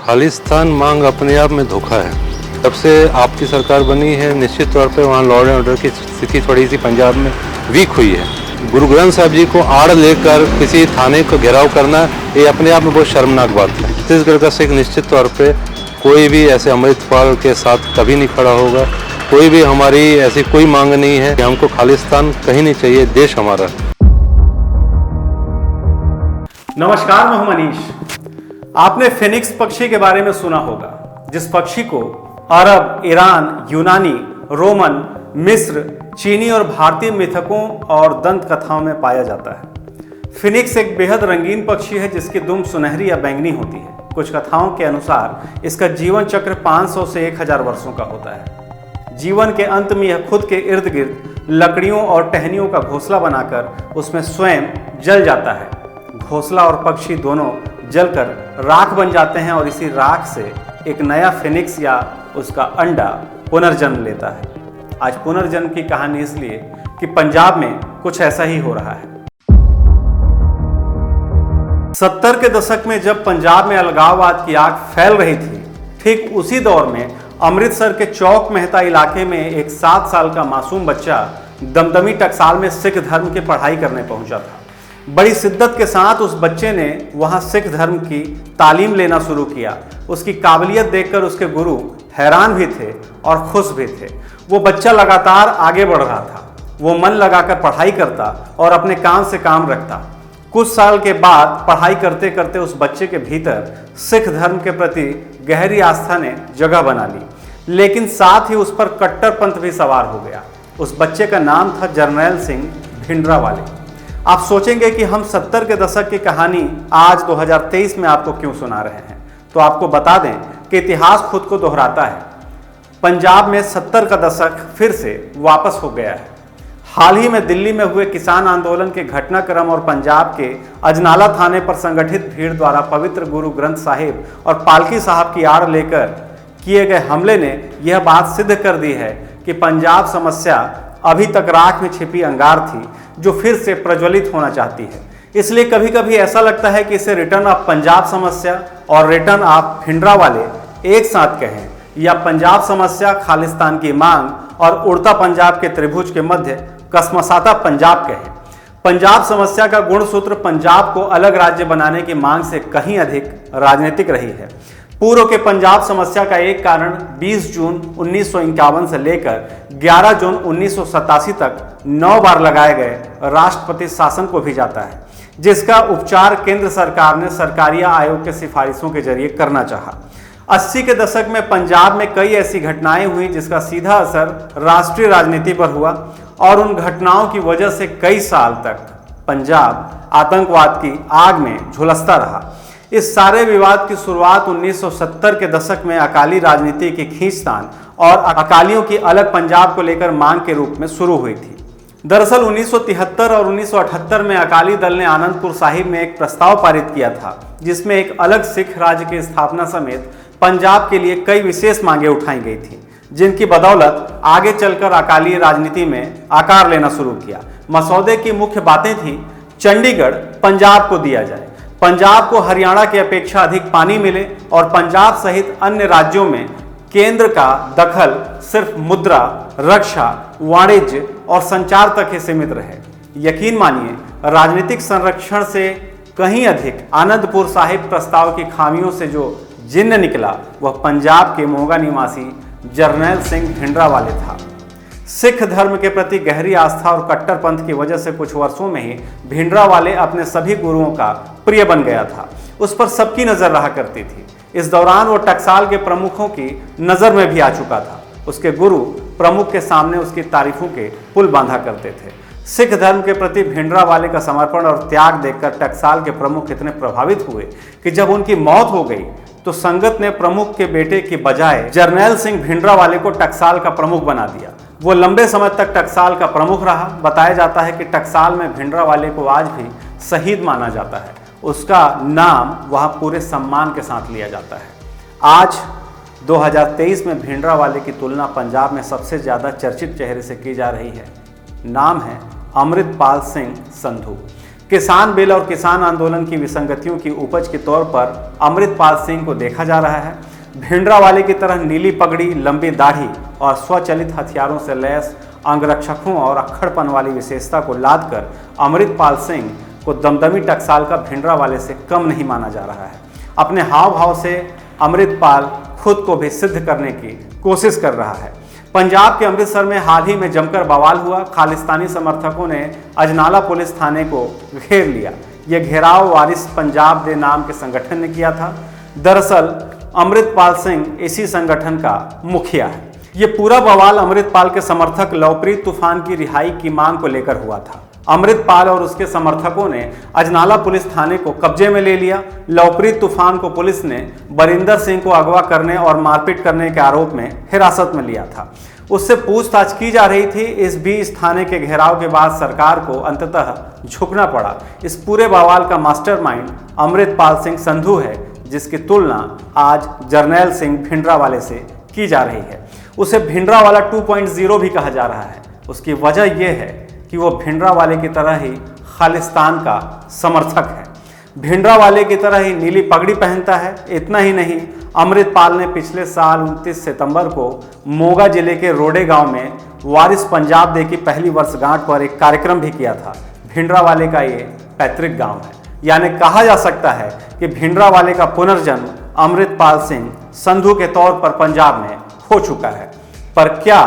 खालिस्तान मांग अपने आप में धोखा है। जब से आपकी सरकार बनी है निश्चित तौर पे वहाँ लॉ एंड ऑर्डर की स्थिति थोड़ी सी पंजाब में वीक हुई है। गुरु ग्रंथ साहब जी को आड़ लेकर किसी थाने को घेराव करना ये अपने आप में बहुत शर्मनाक बात है। छत्तीसगढ़ का सिख निश्चित तौर पे कोई भी ऐसे अमृतपाल के साथ कभी नहीं खड़ा होगा। कोई भी हमारी ऐसी कोई मांग नहीं है कि हमको खालिस्तान कहीं नहीं चाहिए, देश हमारा। नमस्कार, मैं हूं मनीष। आपने फिनिक्स पक्षी के बारे में सुना होगा, जिस पक्षी को अरब, ईरान, यूनानी, रोमन, मिस्र, चीनी और भारतीय मिथकों और दंत कथाओं में पाया जाता है। फिनिक्स एक बेहद रंगीन पक्षी है जिसकी दुम सुनहरी या बैंगनी होती है। कुछ कथाओं के अनुसार इसका जीवन चक्र 500 से 1000 वर्षों का होता है। जीवन के अंत में यह खुद के इर्द गिर्द लकड़ियों और टहनियों का घोंसला बनाकर उसमें स्वयं जल जाता है। घोंसला और पक्षी दोनों जलकर राख बन जाते हैं और इसी राख से एक नया फिनिक्स या उसका अंडा पुनर्जन्म लेता है। आज पुनर्जन्म की कहानी इसलिए कि पंजाब में कुछ ऐसा ही हो रहा है। 70 के दशक में जब पंजाब में अलगाववाद की आग फैल रही थी, ठीक उसी दौर में अमृतसर के चौक मेहता इलाके में एक 7 साल का मासूम बच्चा दमदमी टकसाल में सिख धर्म की पढ़ाई करने पहुंचा था। बड़ी शिद्दत के साथ उस बच्चे ने वहां सिख धर्म की तालीम लेना शुरू किया। उसकी काबिलियत देखकर उसके गुरु हैरान भी थे और खुश भी थे। वो बच्चा लगातार आगे बढ़ रहा था। वो मन लगाकर पढ़ाई करता और अपने काम से काम रखता। कुछ साल के बाद पढ़ाई करते करते उस बच्चे के भीतर सिख धर्म के प्रति गहरी आस्था ने जगह बना ली, लेकिन साथ ही उस पर कट्टरपंथ भी सवार हो गया। उस बच्चे का नाम था जरनैल सिंह भिंडरावाले। आप सोचेंगे कि हम 70 के दशक की कहानी आज 2023 में आपको क्यों सुना रहे हैं, तो आपको बता दें कि इतिहास खुद को दोहराता है। पंजाब में 70 का दशक फिर से वापस हो गया है। हाल ही में दिल्ली में हुए किसान आंदोलन के घटनाक्रम और पंजाब के अजनाला थाने पर संगठित भीड़ द्वारा पवित्र गुरु ग्रंथ साहिब और पालकी साहब की आड़ लेकर किए गए हमले ने यह बात सिद्ध कर दी है कि पंजाब समस्या अभी तक राख में छिपी अंगार थी जो फिर से प्रज्वलित होना चाहती है। इसलिए कभी कभी ऐसा लगता है कि इसे रिटर्न ऑफ पंजाब समस्या और रिटर्न ऑफ भिंडरावाले एक साथ कहें, या पंजाब समस्या खालिस्तान की मांग और उड़ता पंजाब के त्रिभुज के मध्य कसमसाता पंजाब कहें। पंजाब समस्या का गुणसूत्र पंजाब को अलग राज्य बनाने की मांग से कहीं अधिक राजनीतिक रही है। पूर्व के पंजाब समस्या का एक कारण 20 जून 1951 से लेकर 11 जून 1987 तक 9 बार लगाए गए राष्ट्रपति शासन को भी जाता है, जिसका उपचार केंद्र सरकार ने सरकारिया आयोग के सिफारिशों के जरिए करना चाहा। 80 के दशक में पंजाब में कई ऐसी घटनाएं हुई जिसका सीधा असर राष्ट्रीय राजनीति पर हुआ और उन घटनाओं की वजह से कई साल तक पंजाब आतंकवाद की आग में झुलसता रहा। इस सारे विवाद की शुरुआत 1970 के दशक में अकाली राजनीति की खींचतान और अकालियों की अलग पंजाब को लेकर मांग के रूप में शुरू हुई थी। दरअसल 1973 और 1978 में अकाली दल ने आनंदपुर साहिब में एक प्रस्ताव पारित किया था, जिसमें एक अलग सिख राज्य की स्थापना समेत पंजाब के लिए कई विशेष मांगें उठाई गई थी, जिनकी बदौलत आगे चलकर अकाली राजनीति में आकार लेना शुरू किया। मसौदे की मुख्य बातें थी, चंडीगढ़ पंजाब को दिया जाए, पंजाब को हरियाणा की अपेक्षा अधिक पानी मिले और पंजाब सहित अन्य राज्यों में केंद्र का दखल सिर्फ मुद्रा, रक्षा, वाणिज्य और संचार तक ही सीमित रहे। यकीन मानिए, राजनीतिक संरक्षण से कहीं अधिक आनंदपुर साहिब प्रस्ताव की खामियों से जो जिन्न निकला वह पंजाब के मोगा निवासी जरनैल सिंह भिंडरावाले था। सिख धर्म के प्रति गहरी आस्था और कट्टरपंथ की वजह से कुछ वर्षों में ही भिंडरावाले अपने सभी गुरुओं का प्रिय बन गया था। उस पर सबकी नजर रहा करती थी। इस दौरान वो टकसाल के प्रमुखों की नजर में भी आ चुका था। उसके गुरु प्रमुख के सामने उसकी तारीफों के पुल बांधा करते थे। सिख धर्म के प्रति भिंडरावाले का समर्पण और त्याग देखकर टकसाल के प्रमुख इतने प्रभावित हुए कि जब उनकी मौत हो गई तो संगत ने प्रमुख के बेटे की बजाय जरनैल सिंह भिंडरावाले को टकसाल का प्रमुख बना दिया। वो लंबे समय तक टकसाल का प्रमुख रहा। बताया जाता है कि टकसाल में भिंडरावाले को आज भी शहीद माना जाता है। उसका नाम वहाँ पूरे सम्मान के साथ लिया जाता है। आज 2023 में भिंडरावाले की तुलना पंजाब में सबसे ज़्यादा चर्चित चेहरे से की जा रही है। नाम है अमृतपाल सिंह संधू। किसान बिल और किसान आंदोलन की विसंगतियों की उपज के तौर पर अमृतपाल सिंह को देखा जा रहा है। भिंडरावाले की तरह नीली पगड़ी, लंबी दाढ़ी और स्वचलित हथियारों से लैस अंगरक्षकों और अक्खड़पन वाली विशेषता को लाद कर अमृतपाल सिंह को दमदमी टकसाल का भिंडरावाले से कम नहीं माना जा रहा है। अपने हाव भाव से अमृतपाल खुद को भी सिद्ध करने की कोशिश कर रहा है। पंजाब के अमृतसर में हाल ही में जमकर बवाल हुआ। खालिस्तानी समर्थकों ने अजनाला पुलिस थाने को घेर लिया। यह घेराव वारिस पंजाब दे नाम के संगठन ने किया था। दरअसल अमृतपाल सिंह इसी संगठन का मुखिया है। ये पूरा बवाल अमृतपाल के समर्थक लवप्रीत तूफान की रिहाई की मांग को लेकर हुआ था। अमृतपाल और उसके समर्थकों ने अजनाला पुलिस थाने को कब्जे में ले लिया। लवप्रीत तूफान को पुलिस ने बरिंदर सिंह को अगवा करने और मारपीट करने के आरोप में हिरासत में लिया था। उससे पूछताछ की जा रही थी। इस बीच थाने के घेराव के बाद सरकार को अंततः झुकना पड़ा। इस पूरे बवाल का मास्टरमाइंड अमृतपाल सिंह संधू है, जिसकी तुलना आज जरनैल सिंह भिंडरावाले से की जा रही है। उसे भिंडरावाला 2.0 भी कहा जा रहा है। उसकी वजह यह है कि वो भिंडरावाले की तरह ही खालिस्तान का समर्थक है। भिंडरावाले की तरह ही नीली पगड़ी पहनता है। इतना ही नहीं, अमृतपाल ने पिछले साल 29 सितंबर को मोगा जिले के रोडे गांव में वारिस पंजाब डे की पहली वर्षगांठ पर एक कार्यक्रम भी किया था। भिंडरावाले का ये पैतृक गांव है, यानी कहा जा सकता है कि भिंडरावाले का पुनर्जन्म अमृतपाल सिंह संधू के तौर पर पंजाब में हो चुका है। पर क्या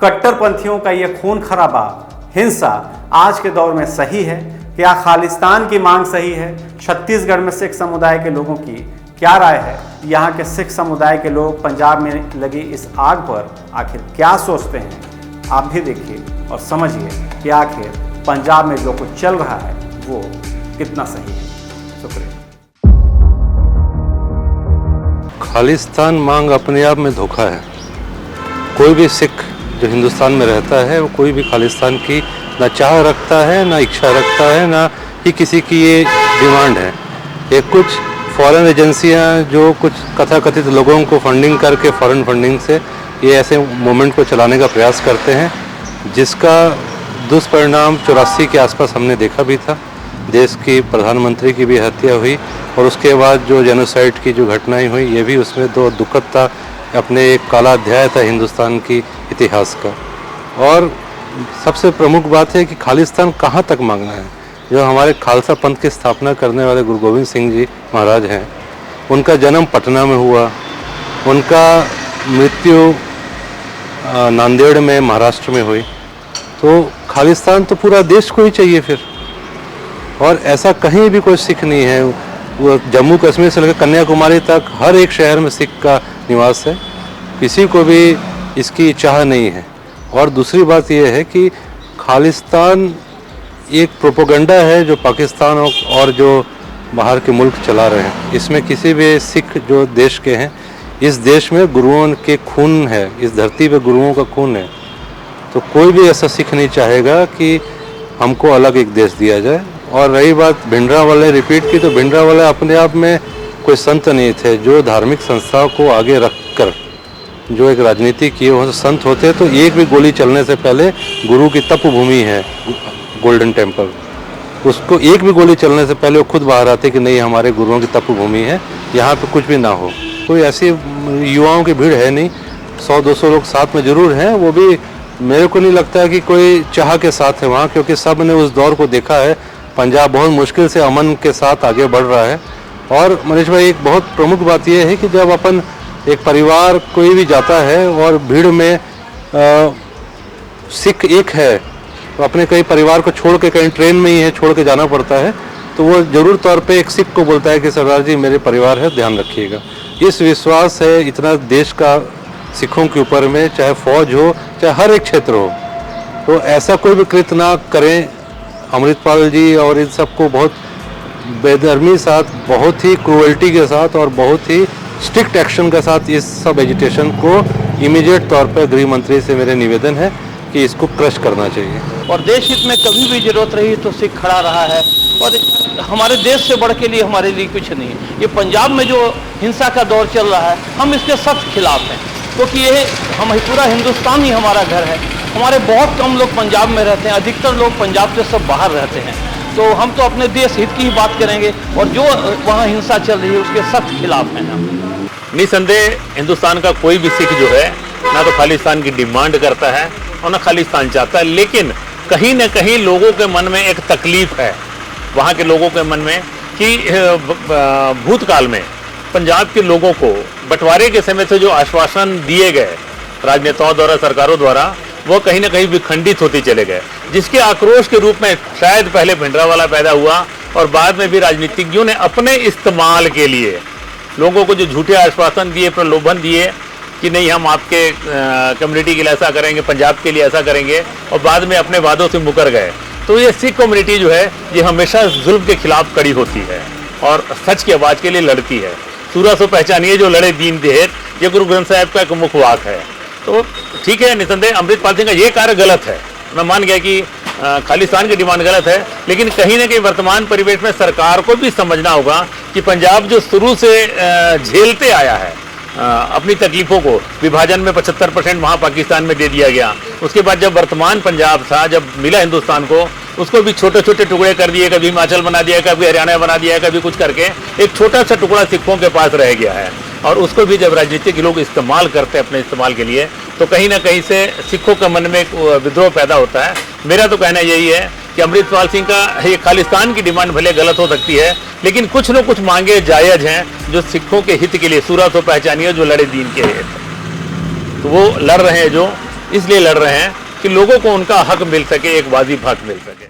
कट्टरपंथियों का ये खून खराबा, हिंसा आज के दौर में सही है? क्या खालिस्तान की मांग सही है? छत्तीसगढ़ में सिख समुदाय के लोगों की क्या राय है? यहाँ के सिख समुदाय के लोग पंजाब में लगी इस आग पर आखिर क्या सोचते हैं? आप भी देखिए और समझिए कि आखिर पंजाब में जो कुछ चल रहा है वो कितना सही है। शुक्रिया। खालिस्तान मांग अपने आप में धोखा है। कोई भी सिख जो हिंदुस्तान में रहता है वो कोई भी खालिस्तान की ना चाह रखता है, ना इच्छा रखता है, ना ही किसी की ये डिमांड है। ये कुछ फॉरेन एजेंसियां जो कुछ कथाकथित लोगों को फंडिंग करके फॉरेन फंडिंग से ये ऐसे मूवमेंट को चलाने का प्रयास करते हैं, जिसका दुष्परिणाम 84 के आसपास हमने देखा भी था। देश की प्रधानमंत्री की भी हत्या हुई और उसके बाद जो जेनोसाइड की जो घटनाएं हुई, ये भी उसमें दो दुखद था, अपने एक काला अध्याय था हिंदुस्तान की इतिहास का। और सबसे प्रमुख बात है कि खालिस्तान कहाँ तक मांगना है। जो हमारे खालसा पंथ की स्थापना करने वाले गुरु गोविंद सिंह जी महाराज हैं, उनका जन्म पटना में हुआ, उनका मृत्यु नांदेड़ में महाराष्ट्र में हुई। तो खालिस्तान तो पूरा देश को ही चाहिए फिर। और ऐसा कहीं भी कोई सिख नहीं है। वो जम्मू कश्मीर से लेकर कन्याकुमारी तक हर एक शहर में सिख का निवास है। किसी को भी इसकी चाह नहीं है। और दूसरी बात यह है कि खालिस्तान एक प्रोपोगंडा है जो पाकिस्तान और जो बाहर के मुल्क चला रहे हैं। इसमें किसी भी सिख जो देश के हैं, इस देश में गुरुओं के खून है, इस धरती पे गुरुओं का खून है। तो कोई भी ऐसा सिख नहीं चाहेगा कि हमको अलग एक देश दिया जाए। और रही बात भिंडरावाले रिपीट की, तो भिंडरावाले अपने आप में कोई संत नहीं थे। जो धार्मिक संस्थाओं को आगे रखकर जो एक राजनीति किए वो संत होते, तो एक भी गोली चलने से पहले गुरु की तप भूमि है गोल्डन टेम्पल, उसको एक भी गोली चलने से पहले वो खुद बाहर आते कि नहीं, हमारे गुरुओं की तप भूमि है, यहाँ पे कुछ भी ना हो। कोई ऐसी युवाओं की भीड़ है नहीं, 100-200 लोग साथ में जरूर हैं। वो भी मेरे को नहीं लगता है कि कोई चाह के साथ है वहाँ, क्योंकि सब ने उस दौर को देखा है। पंजाब बहुत मुश्किल से अमन के साथ आगे बढ़ रहा है। और मनीष भाई, एक बहुत प्रमुख बात यह है कि जब अपन एक परिवार कोई भी जाता है और भीड़ में सिख एक है, तो अपने कई परिवार को छोड़ के, कहीं ट्रेन में ही है, छोड़ के जाना पड़ता है, तो वो जरूर तौर पे एक सिख को बोलता है कि सरदार जी मेरे परिवार है, ध्यान रखिएगा। इस विश्वास है इतना देश का सिखों के ऊपर में, चाहे फौज हो चाहे हर एक क्षेत्र हो। तो ऐसा कोई भी कृत्य ना करें। अमृतपाल जी और इन सबको बहुत बेदर्मी साथ, बहुत ही क्रूअल्टी के साथ और बहुत ही स्ट्रिक्ट एक्शन के साथ इस सब एजिटेशन को इमीडिएट तौर पर गृह मंत्री से मेरे निवेदन है कि इसको क्रश करना चाहिए। और देश हित में कभी भी जरूरत रही तो सिख खड़ा रहा है। और हमारे देश से बढ़ के लिए हमारे लिए कुछ नहीं है। ये पंजाब में जो हिंसा का दौर चल रहा है, हम इसके सख्त खिलाफ हैं, क्योंकि ये पूरा हिंदुस्तान ही हमारा घर है। हमारे बहुत कम लोग पंजाब में रहते हैं, अधिकतर लोग पंजाब से सब बाहर रहते हैं। तो हम तो अपने देश हित की ही बात करेंगे और जो वहाँ हिंसा चल रही है उसके सख्त खिलाफ हैं हम। निसंदेह हिंदुस्तान का कोई भी सिख जो है ना तो खालिस्तान की डिमांड करता है और ना खालिस्तान चाहता है, लेकिन कहीं न कहीं लोगों के मन में एक तकलीफ है, वहाँ के लोगों के मन में कि भूतकाल में पंजाब के लोगों को बंटवारे के समय से जो आश्वासन दिए गए राजनेताओं द्वारा, सरकारों द्वारा, वो कहीं ना कहीं विखंडित होते चले गए, जिसके आक्रोश के रूप में शायद पहले भिंडरावाला पैदा हुआ और बाद में भी राजनीतिज्ञों ने अपने इस्तेमाल के लिए लोगों को जो झूठे आश्वासन दिए, प्रलोभन दिए कि नहीं हम आपके कम्युनिटी के लिए ऐसा करेंगे, पंजाब के लिए ऐसा करेंगे, और बाद में अपने वादों से मुकर गए। तो ये सिख कम्युनिटी जो है ये हमेशा जुल्म के खिलाफ खड़ी होती है और सच की आवाज़ के लिए लड़ती है। सूरा सो पहचानिए जो लड़े दीन देर, ये गुरु ग्रंथ साहिब का एक मुख वाक है। तो ठीक है, निसंदेह अमृतपाल सिंह का ये कार्य गलत है, मैं मान गया कि खालिस्तान की डिमांड गलत है, लेकिन कहीं ना कहीं वर्तमान परिवेश में सरकार को भी समझना होगा कि पंजाब जो शुरू से झेलते आया है अपनी तकलीफ़ों को, विभाजन में 75% वहाँ पाकिस्तान में दे दिया गया, उसके बाद जब वर्तमान पंजाब था, जब मिला हिंदुस्तान को, उसको भी छोटे छोटे टुकड़े कर दिए, कभी हिमाचल बना दिया, कभी हरियाणा बना दिया, कभी कुछ करके एक छोटा सा टुकड़ा सिखों के पास रह गया है। और उसको भी जब राजनीतिक लोग इस्तेमाल करते हैं अपने इस्तेमाल के लिए, तो कहीं ना कहीं से सिखों के मन में एक विद्रोह पैदा होता है। मेरा तो कहना यही है कि अमृतपाल सिंह का ये खालिस्तान की डिमांड भले गलत हो सकती है, लेकिन कुछ न कुछ मांगे जायज़ हैं जो सिखों के हित के लिए, सूरा तो पहचानिए जो लड़े दीन के हित, तो वो लड़ रहे हैं, जो इसलिए लड़ रहे हैं कि लोगों को उनका हक मिल सके, एक वाजिब हक मिल सके।